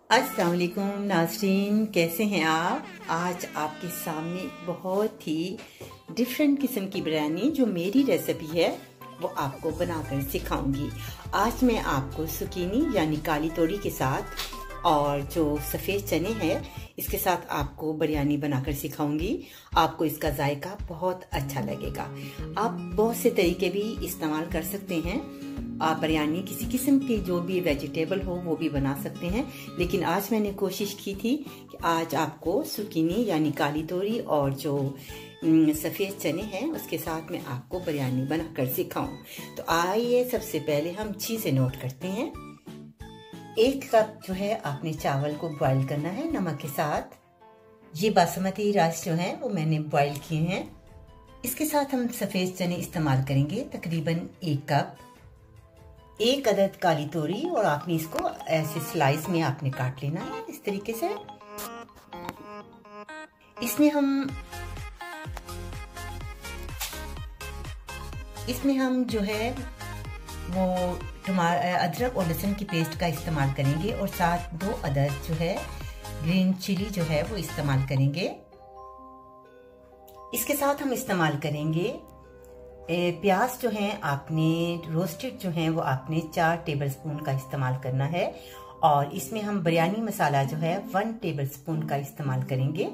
अस्सलाम वालेकुम नाज़रीन, कैसे हैं आप। आज आपके सामने बहुत ही डिफरेंट किस्म की बिरयानी जो मेरी रेसिपी है वो आपको बनाकर सिखाऊंगी। आज मैं आपको सुकीनी यानी काली तोरी के साथ और जो सफ़ेद चने हैं इसके साथ आपको बिरयानी बनाकर सिखाऊंगी। आपको इसका जायका बहुत अच्छा लगेगा। आप बहुत से तरीके भी इस्तेमाल कर सकते हैं। आप बिरयानी किसी किस्म की जो भी वेजिटेबल हो वो भी बना सकते हैं, लेकिन आज मैंने कोशिश की थी कि आज आपको सुकीनी यानी काली तोरी और जो सफ़ेद चने हैं उसके साथ में आपको बिरयानी बनाकर सिखाऊं। तो आइए सबसे पहले हम चीज़ें नोट करते हैं। 1 कप जो है आपने चावल को बॉईल करना है नमक के साथ। ये बासमती राइस जो है वो मैंने बॉईल किए हैं। इसके साथ हम सफ़ेद चने इस्तेमाल करेंगे तकरीबन 1 कप। 1 अदद काली तोरी और आपने इसको ऐसे स्लाइस में आपने काट लेना है इस तरीके से। इसमें हम जो है वो अदरक और लहसुन की पेस्ट का इस्तेमाल करेंगे और साथ 2 अदद जो है ग्रीन चिली जो है वो इस्तेमाल करेंगे। इसके साथ हम इस्तेमाल करेंगे प्याज जो है आपने रोस्टेड जो है वो आपने 4 टेबलस्पून का इस्तेमाल करना है और इसमें हम बिरयानी मसाला जो है 1 टेबलस्पून का इस्तेमाल करेंगे।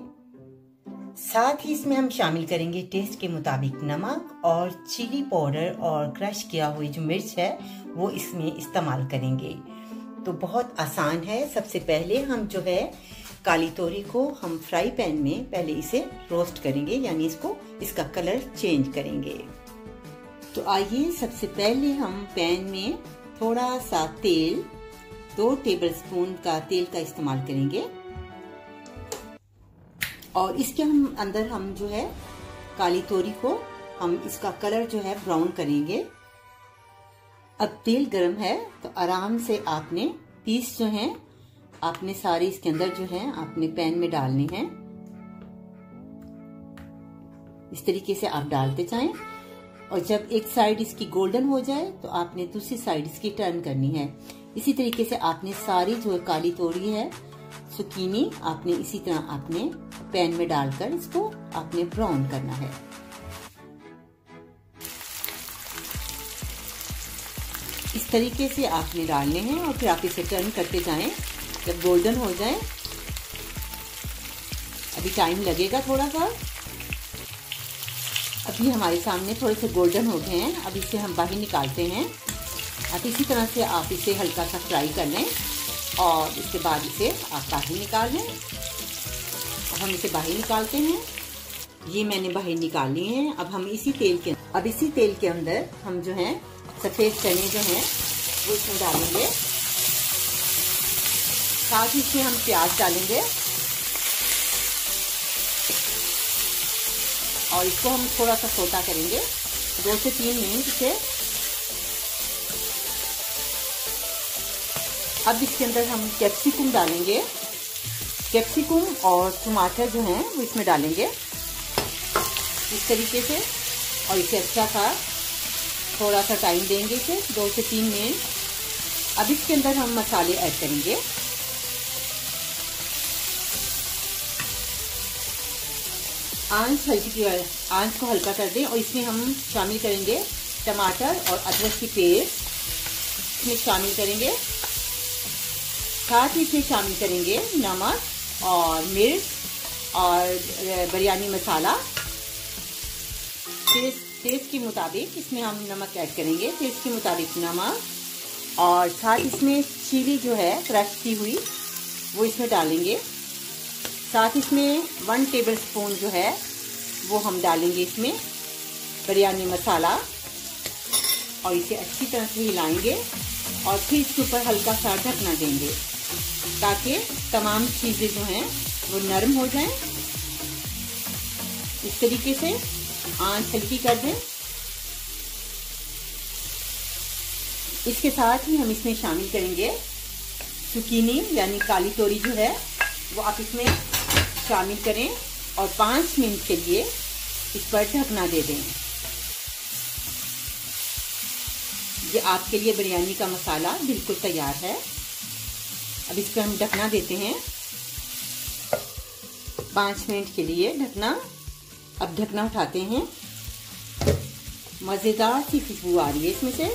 साथ ही इसमें हम शामिल करेंगे टेस्ट के मुताबिक नमक और चिली पाउडर और क्रश किया हुई जो मिर्च है वो इसमें इस्तेमाल करेंगे। तो बहुत आसान है। सबसे पहले हम जो है काली तोरी को हम फ्राई पैन में पहले इसे रोस्ट करेंगे, यानी इसका कलर चेंज करेंगे। तो आइए सबसे पहले हम पैन में थोड़ा सा तेल 2 टेबलस्पून का तेल का इस्तेमाल करेंगे और इसके अंदर हम जो है काली तोरी को हम इसका कलर जो है ब्राउन करेंगे। अब तेल गरम है तो आराम से आपने पीस जो है आपने सारे इसके अंदर जो है आपने पैन में डालने हैं। इस तरीके से आप डालते जाएं और जब एक साइड इसकी गोल्डन हो जाए तो आपने दूसरी साइड इसकी टर्न करनी है। इसी तरीके से आपने सारी जो काली तोरी है सुकीनी आपने इसी तरह आपने पैन में डालकर इसको आपने ब्राउन करना है। इस तरीके से आपने डालने हैं और फिर आप इसे टर्न करते जाएं जब गोल्डन हो जाए। अभी टाइम लगेगा थोड़ा सा। अभी हमारे सामने थोड़े से गोल्डन हो गए हैं। अब इसे हम बाहर निकालते हैं। अब इसी तरह से आप इसे हल्का सा फ्राई कर लें और इसके बाद इसे आप बाहर निकाल लें। अब हम इसे बाहर निकालते हैं। ये मैंने बाहर निकाल लिए हैं। अब हम इसी तेल के अंदर हम जो है सफ़ेद चने जो हैं वो इसमें डालेंगे। साथ ही इसमें हम प्याज डालेंगे और इसको हम थोड़ा सा सोटा करेंगे 2 से 3 मिनट से। अब इसके अंदर हम कैप्सिकम डालेंगे। कैप्सिकम और टमाटर जो हैं वो इसमें डालेंगे इस तरीके से और इसे अच्छा सा थोड़ा सा टाइम देंगे इसे 2 से 3 मिनट। अब इसके अंदर हम मसाले ऐड करेंगे। आंच को हल्का कर दें और इसमें हम शामिल करेंगे टमाटर और अदरक की पेस्ट इसमें शामिल करेंगे। साथ ही इसमें शामिल करेंगे नमक और मिर्च और बिरयानी मसाला टेस्ट के मुताबिक इसमें हम नमक ऐड करेंगे। टेस्ट के मुताबिक नमक और साथ इसमें चिली जो है क्रश की हुई वो इसमें डालेंगे। साथ इसमें 1 टेबलस्पून जो है वो हम डालेंगे इसमें बिरयानी मसाला और इसे अच्छी तरह से हिलाएंगे और फिर इसके ऊपर हल्का सा ढकना देंगे ताकि तमाम चीज़ें जो हैं वो नरम हो जाएं। इस तरीके से आंच हल्की कर दें। इसके साथ ही हम इसमें शामिल करेंगे सुकीनी यानी काली तोरी जो है वो आप इसमें शामिल करें और 5 मिनट के लिए इस पर ढकना दे दें। ये आपके लिए बिरयानी का मसाला बिल्कुल तैयार है। अब इस पर हम ढकना देते हैं 5 मिनट के लिए ढकना। अब ढकना उठाते हैं, मज़ेदार सी खुशबू आ रही है इसमें से।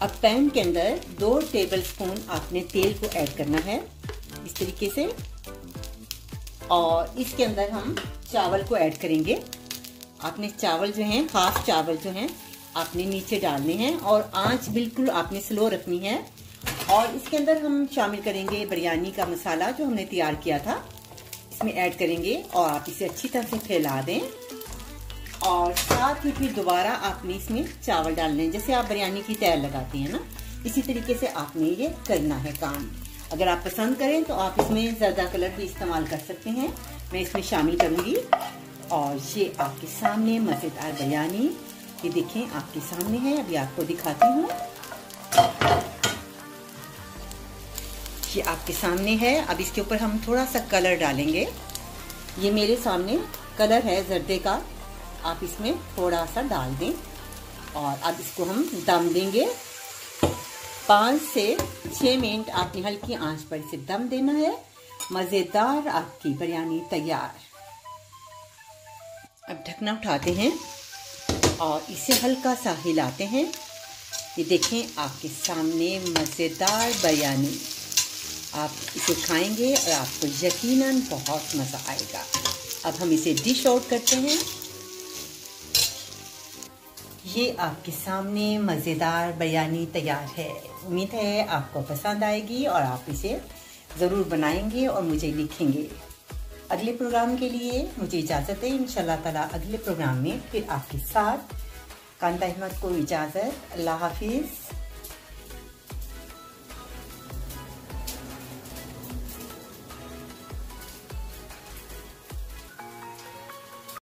अब पैन के अंदर 2 टेबलस्पून आपने तेल को ऐड करना है इस तरीके से, और इसके अंदर हम चावल को ऐड करेंगे। आपने चावल जो हैं, हाफ चावल जो हैं आपने नीचे डालने हैं और आंच बिल्कुल आपने स्लो रखनी है। और इसके अंदर हम शामिल करेंगे बिरयानी का मसाला जो हमने तैयार किया था, इसमें ऐड करेंगे और आप इसे अच्छी तरह से फैला दें। और साथ ही फिर दोबारा आपने इसमें चावल डालने हैं, जैसे आप बिरयानी की तैयार लगाती हैं ना, इसी तरीके से आपने ये करना है काम। अगर आप पसंद करें तो आप इसमें ज़र्दा कलर भी इस्तेमाल कर सकते हैं, मैं इसमें शामिल करूँगी। और ये आपके सामने मज़ेदार बिरयानी, ये देखें आपके सामने है। अभी आपको दिखाती हूँ, ये आपके सामने है। अब इसके ऊपर हम थोड़ा सा कलर डालेंगे। ये मेरे सामने कलर है जर्दे का, आप इसमें थोड़ा सा डाल दें और अब इसको हम दम देंगे। 5 से 6 मिनट आपने हल्की आंच पर इसे दम देना है। मज़ेदार आपकी बिरयानी तैयार। अब ढकना उठाते हैं और इसे हल्का सा हिलाते हैं। ये देखें आपके सामने मज़ेदार बिरयानी। आप इसे खाएंगे और आपको यकीनन बहुत मज़ा आएगा। अब हम इसे डिश आउट करते हैं। ये आपके सामने मज़ेदार बिरयानी तैयार है। उम्मीद है आपको पसंद आएगी और आप इसे ज़रूर बनाएंगे और मुझे लिखेंगे। अगले प्रोग्राम के लिए मुझे इजाज़त है। इंशाल्लाह ताला अगले प्रोग्राम में फिर आपके साथ। कांता अहमद को इजाज़त। अल्लाह हाफिज़।